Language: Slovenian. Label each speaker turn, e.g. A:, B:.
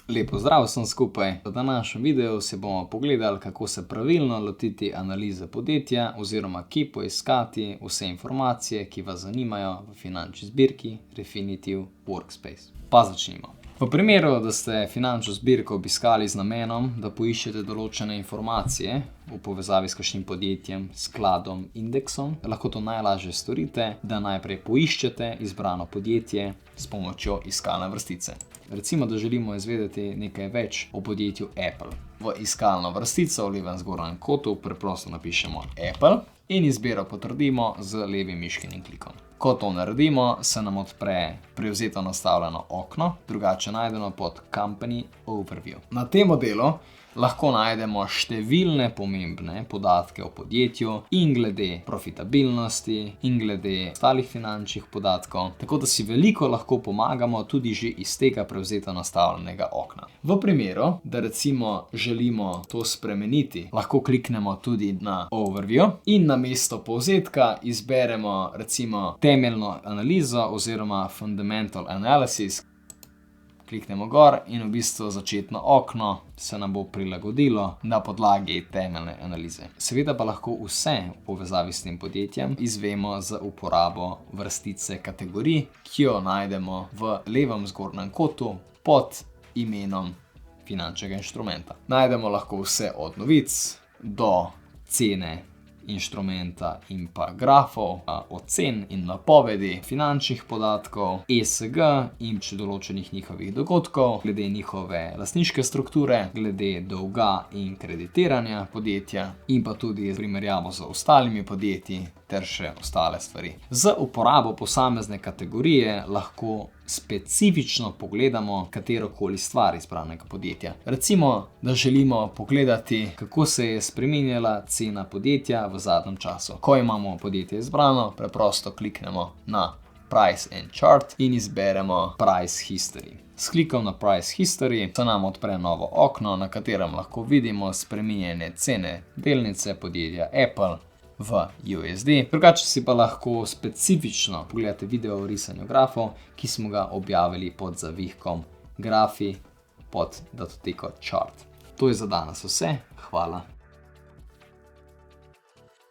A: Lepo zdrav vsem skupaj. V današnjem videu si bomo pogledali, kako se pravilno lotiti analize podjetja oziroma kje poiskati vse informacije, ki vas zanimajo v finančni zbirki Refinitiv Workspace. Pa začnimo. V primeru, da ste finančno zbirko obiskali z namenom, da poiščete določene informacije v povezavi s kakšnim podjetjem, skladom, indeksom, lahko to najlažje storite, da najprej poiščete izbrano podjetje s pomočjo iskalne vrstice. Recimo, da želimo izvedeti nekaj več o podjetju Apple. V iskalno vrstico v levem zgornjem kotu preprosto napišemo Apple in izbiro potrdimo z levim miškenim klikom. Ko to naredimo, se nam odpre prevzeto nastavljeno okno, drugače najdemo pod Company Overview. Na tem delu lahko najdemo številne pomembne podatke o podjetju in glede profitabilnosti in glede ostalih finančnih podatkov, tako da si veliko lahko pomagamo tudi že iz tega prevzeto nastavljenega okna. V primeru, da recimo želimo to spremeniti, lahko kliknemo tudi na Overview in namesto povzetka izberemo recimo temeljno analizo oziroma Fundamental Analysis. Kliknemo gor in v bistvu začetno okno se nam bo prilagodilo na podlagi temeljne analize. Seveda pa lahko vse v povezavi s tem podjetjem izvemo z uporabo vrstice kategorij, ki jo najdemo v levem zgornjem kotu pod imenom finančnega inštrumenta. Najdemo lahko vse od novic do cene inštrumenta in pa grafov, ocen in napovedi finančnih podatkov, ESG in določenih njihovih dogodkov, glede njihove lastniške strukture, glede dolga in kreditiranja podjetja in pa tudi primerjavo z ostalimi podjetji ter še ostale stvari. Z uporabo posamezne kategorije lahko specifično pogledamo katerokoli stvar izbranega podjetja. Recimo, da želimo pogledati, kako se je spreminjala cena podjetja v zadnjem času. Ko imamo podjetje izbrano, preprosto kliknemo na Price and Chart in izberemo Price History. S klikom na Price History se nam odpre novo okno, na katerem lahko vidimo spreminjanje cene delnice podjetja Apple v USD. Drugače si pa lahko specifično pogledate video o risanju grafov, ki smo ga objavili pod zavihkom Grafi pod datoteko Chart. To je za danes vse. Hvala.